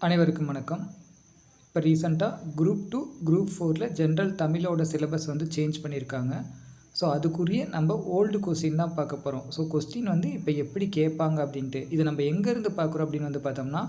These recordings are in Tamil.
அனைவருக்கும் வணக்கம். இப்போ ரீசெண்டாக குரூப் 2 குரூப் 4ல் ஜென்ரல் தமிழோட சிலபஸ் வந்து சேஞ்ச் பண்ணியிருக்காங்க. ஸோ அதுக்குரிய நம்ம ஓல்டு கொஸ்டின் தான் பார்க்க போகிறோம். ஸோ கொஸ்டின் வந்து இப்போ எப்படி கேட்பாங்க அப்படின்ட்டு இது நம்ம எங்கேருந்து பார்க்குறோம் அப்படின்னு வந்து பார்த்தோம்னா,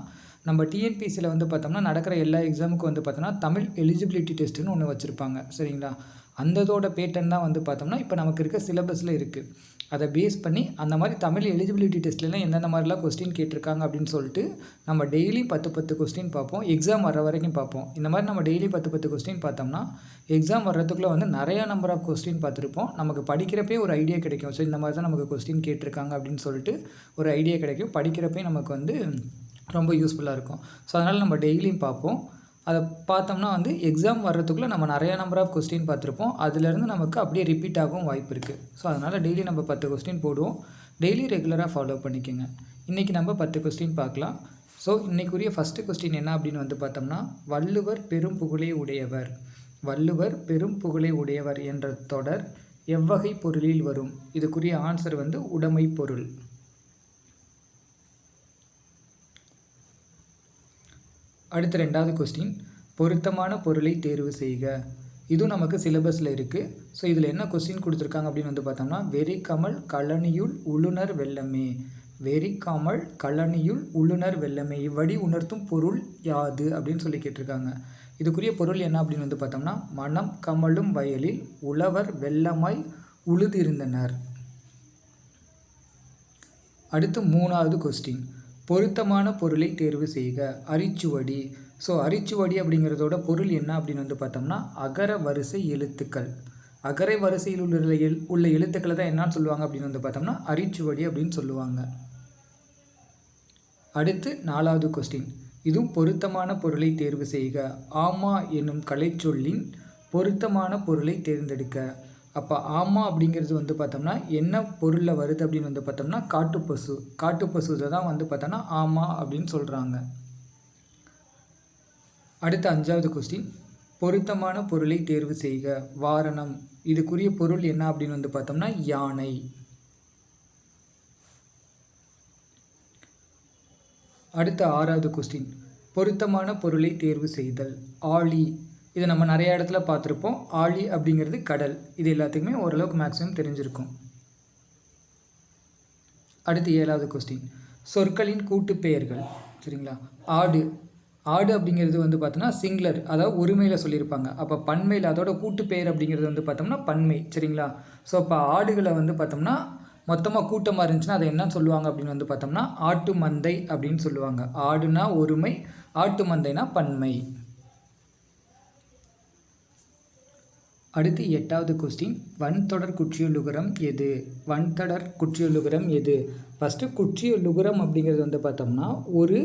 நம்ம டிஎன்பிசியில் வந்து பார்த்தோம்னா நடக்கிற எல்லா எக்ஸாமுக்கும் வந்து பார்த்தோம்னா தமிழ் எலிஜிபிலிட்டி டெஸ்ட்டுன்னு ஒன்று வச்சுருப்பாங்க. சரிங்களா? அந்ததோட பேட்டர்ன் தான் வந்து பார்த்தோம்னா இப்போ நமக்கு இருக்க சிலபஸில் இருக்குது. அதை பேஸ் பண்ணி அந்த மாதிரி தமிழ் எலிஜிபிலிட்டி டெஸ்ட்லாம் எந்தெந்த மாதிரிலாம் கொஸ்டின் கேட்டிருக்காங்க அப்படின்னு சொல்லிட்டு நம்ம டெய்லி 10 கொஸ்டின் பார்ப்போம். எக்ஸாம் வர வரைக்கும் பார்ப்போம். இந்த மாதிரி நம்ம டெய்லி 10 கொஸ்டின் பார்த்தோம்னா எக்ஸாம் வர்றதுக்குள்ளே வந்து நிறையா நம்பர் ஆஃப் கொஸ்டின் பார்த்துருப்போம். நமக்கு படிக்கிறப்பே ஒரு ஐடியா கிடைக்கும். ஸோ இந்த மாதிரி தான் நமக்கு கொஸ்டின் கேட்டிருக்காங்க அப்படின்னு சொல்லிட்டு ஒரு ஐடியா கிடைக்கும். படிக்கிறப்பே நமக்கு வந்து ரொம்ப யூஸ்ஃபுல்லாக இருக்கும். ஸோ அதனால் நம்ம டெய்லியும் பார்ப்போம். அதை பார்த்தோம்னா வந்து எக்ஸாம் வர்றதுக்குள்ளே நம்ம நிறையா நம்பர் ஆஃப் கொஸ்டின் பார்த்துருப்போம். அதுலேருந்து நமக்கு அப்படியே ரிப்பீட் ஆகவும் வாய்ப்பு இருக்குது. ஸோ அதனால் டெய்லி நம்ம 10 கொஸ்டின் போடுவோம். டெய்லி ரெகுலராக ஃபாலோ பண்ணிக்கோங்க. இன்றைக்கி நம்ம 10 கொஸ்டின் பார்க்கலாம். ஸோ இன்றைக்குரிய ஃபஸ்ட்டு கொஸ்டின் என்ன அப்படின்னு வந்து பார்த்தோம்னா, வள்ளுவர் பெரும் புகழை உடையவர். வள்ளுவர் பெரும் புகழை உடையவர் என்ற தொடர் எவ்வகை பொருளில் வரும்? இதுக்குரிய ஆன்சர் வந்து உடைமை பொருள். அடுத்த ரெண்டாவது கொஸ்டின், பொருத்தமான பொருளை தேர்வு செய்க. இதுவும் நமக்கு சிலபஸில் இருக்குது. ஸோ இதில் என்ன கொஸ்டின் கொடுத்துருக்காங்க அப்படின்னு வந்து பார்த்தோம்னா, வெறிக்கமல் கழனியுள் உள்ளுணர் வெள்ளமே. வெறிக்காமல் கழனியுள் உள்ளுணர் வெள்ளமே இவ்வடி உணர்த்தும் பொருள் யாது அப்படின்னு சொல்லி கேட்டிருக்காங்க. இதுக்குரிய பொருள் என்ன அப்படின்னு வந்து பார்த்தோம்னா, மனம் கமலும் வயலில் உழவர் வெள்ளமாய் உழுதிருந்தனர். அடுத்து மூணாவது கொஸ்டின், பொருத்தமான பொருளை தேர்வு செய்க. அரிச்சுவடி. ஸோ அரிச்சுவடி அப்படிங்கிறதோட பொருள் என்ன அப்படின்னு வந்து பார்த்தோம்னா, அகர வரிசை எழுத்துக்கள். அகர வரிசையில் உள்ள எழுத்துக்களை தான் என்னன்னு சொல்லுவாங்க அப்படின்னு வந்து பார்த்தோம்னா அரிச்சுவடி அப்படின்னு சொல்லுவாங்க. அடுத்து நாலாவது கொஸ்டின், இதுவும் பொருத்தமான பொருளை தேர்வு செய்க. ஆமா என்னும் கலை சொல்லின் பொருத்தமான பொருளை தேர்ந்தெடுக்க. அப்போ ஆமா அப்படிங்கிறது வந்து பார்த்தோம்னா என்ன பொருளில் வருது அப்படின்னு வந்து பார்த்தோம்னா காட்டுப்பசு. காட்டுப்பசுதை தான் வந்து பார்த்தோம்னா ஆமா அப்படின்னு சொல்கிறாங்க. அடுத்த அஞ்சாவது கொஸ்டின், பொருத்தமான பொருளை தேர்வு செய்க. வாரணம். இதுக்குரிய பொருள் என்ன அப்படின்னு வந்து பார்த்தோம்னா யானை. அடுத்த ஆறாவது கொஸ்டின், பொருத்தமான பொருளை தேர்வு செய்தல். ஆழி. இதை நம்ம நிறைய இடத்துல பார்த்துருப்போம். ஆழி அப்படிங்கிறது கடல். இது எல்லாத்துக்குமே ஓரளவுக்கு மேக்ஸிமம் தெரிஞ்சிருக்கும். அடுத்து ஏழாவது கொஸ்டின், சொற்களின் கூட்டு பெயர்கள். சரிங்களா? ஆடு. ஆடு அப்படிங்கிறது வந்து பார்த்தோம்னா சிங்குலர், அதாவது ஒருமையில் சொல்லியிருப்பாங்க. அப்போ பன்மையில் அதோட கூட்டு பெயர் அப்படிங்கிறது வந்து பார்த்தோம்னா பன்மை. சரிங்களா? ஸோ இப்போ ஆடுகளை வந்து பார்த்தோம்னா மொத்தமாக கூட்டமாக இருந்துச்சுன்னா அதை என்ன சொல்லுவாங்க அப்படின்னு வந்து பார்த்தோம்னா ஆட்டு மந்தை அப்படின்னு சொல்லுவாங்க. ஆடுனா ஒருமை, ஆட்டு மந்தைனா பன்மை. அடுத்து எட்டாவது கொஸ்டின், வன்தொடர் குற்றியலுகரம் எது? வன்தொடர் குற்றியலுகரம் எது? ஃபஸ்ட்டு குற்றியலுகரம் அப்படிங்கிறது வந்து பார்த்தோம்னா ஒரு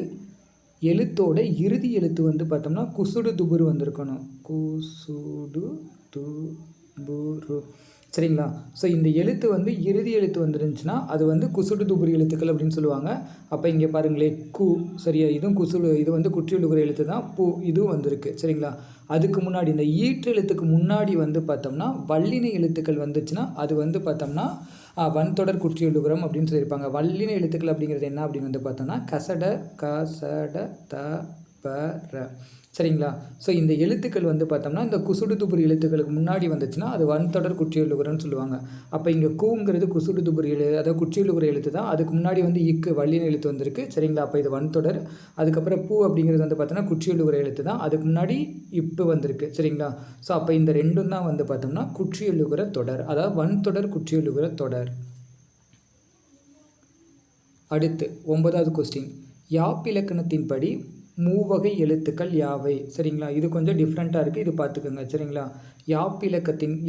எழுத்தோட இறுதி எழுத்து வந்து பார்த்தோம்னா குசுடு துபுரு வந்திருக்கணும். குசுடு துபுரு. சரிங்களா? ஸோ இந்த எழுத்து வந்து இறுதி எழுத்து வந்துருந்துச்சுன்னா அது வந்து குசுடு துபுரி எழுத்துக்கள் அப்படின்னு சொல்லுவாங்க. அப்போ இங்கே பாருங்களேன், கு. சரியா? இதுவும் குசுடு, இது வந்து குற்றியலுகிற எழுத்து தான். பூ இதுவும் வந்திருக்கு. சரிங்களா? அதுக்கு முன்னாடி இந்த ஈற்று எழுத்துக்கு முன்னாடி வந்து பார்த்தோம்னா வல்லின எழுத்துக்கள் வந்துச்சுன்னா அது வந்து பார்த்தோம்னா வன்தொடர் குற்றியலுகரம் அப்படின்னு சொல்லியிருப்பாங்க. வல்லின எழுத்துக்கள் அப்படிங்கிறது என்ன அப்படின்னு வந்து பார்த்தோம்னா கசட கசட த ப ர. சரிங்களா? ஸோ இந்த எழுத்துக்கள் வந்து பார்த்தோம்னா இந்த குசுடு துபுரி எழுத்துக்களுக்கு முன்னாடி வந்துச்சுன்னா அது வன்தொடர் குற்றியலுகரம்னு சொல்லுவாங்க. அப்போ இங்கே கூங்கிறது குசுடு துபுரி அதாவது குற்றியலுகர எழுத்து தான். அதுக்கு முன்னாடி வந்து இக்கு வல்லின எழுத்து வந்திருக்கு. சரிங்களா? அப்போ இது வன்தொடர். அதுக்கப்புறம் பூ அப்படிங்கிறது வந்து பார்த்தோம்னா குற்றியலுகர எழுத்து தான். அதுக்கு முன்னாடி இப்பு வந்திருக்கு. சரிங்களா? ஸோ அப்போ இந்த ரெண்டும் தான் வந்து பார்த்தோம்னா குற்றியலுகர தொடர், அதாவது வன்தொடர் குற்றியலுகர தொடர். அடுத்து 9வது கொஸ்டின், யாப்பிலக்கணத்தின்படி மூவகை எழுத்துக்கள் யாவை? சரிங்களா? இது கொஞ்சம் டிஃப்ரெண்ட்டாக இருக்குது, இது பார்த்துக்கோங்க. சரிங்களா?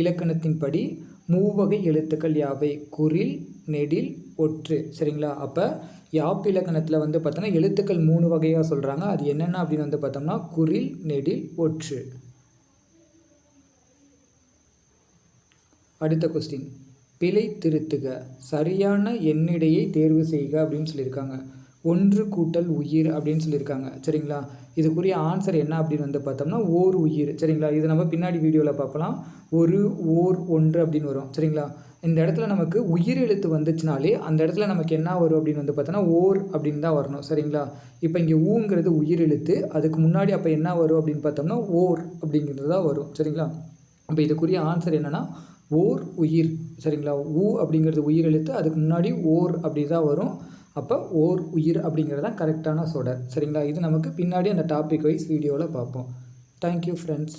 இலக்கணத்தின்படி மூவகை எழுத்துக்கள் யாவை? குறில், நெடில், ஒற்று. சரிங்களா? அப்போ யாப்பிலக்கணத்தில் வந்து பார்த்தோம்னா எழுத்துக்கள் 3 வகையாக சொல்கிறாங்க. அது என்னென்ன அப்படின்னு வந்து பார்த்தோம்னா குறில், நெடில், ஒற்று. அடுத்த கொஸ்டின், பிழை திருத்துக. சரியான எண்ணிடையை தேர்வு செய்க அப்படின்னு சொல்லியிருக்காங்க. 1 கூட்டல் உயிர் அப்படின்னு சொல்லியிருக்காங்க. சரிங்களா? இதுக்குரிய ஆன்சர் என்ன அப்படின்னு வந்து பார்த்தோம்னா ஓர் உயிர். சரிங்களா? இது நம்ம பின்னாடி வீடியோவில் பார்க்கலாம். ஒரு ஓர் 1 அப்படின்னு வரும். சரிங்களா? இந்த இடத்துல நமக்கு உயிர் எழுத்து வந்துச்சுனாலே அந்த இடத்துல நமக்கு என்ன வரும் அப்படின்னு வந்து பார்த்தோன்னா ஓர் அப்படின்னு தான் வரணும். சரிங்களா? இப்போ இங்கே ஊங்கிறது உயிர் எழுத்து. அதுக்கு முன்னாடி அப்போ என்ன வரும் அப்படின்னு பார்த்தோம்னா ஓர் அப்படிங்கிறது தான் வரும். சரிங்களா? அப்போ இதுக்குரிய ஆன்சர் என்னென்னா ஓர் உயிர். சரிங்களா? ஊ அப்படிங்கிறது உயிர் எழுத்து. அதுக்கு முன்னாடி ஓர் அப்படி தான் வரும். அப்போ ஓர் உயிர் அப்படிங்கிறது தான் கரெக்டான சொடர். சரிங்களா? இது நமக்கு பின்னாடி அந்த டாபிக் வைஸ் வீடியோவில் பார்ப்போம். Thank you friends.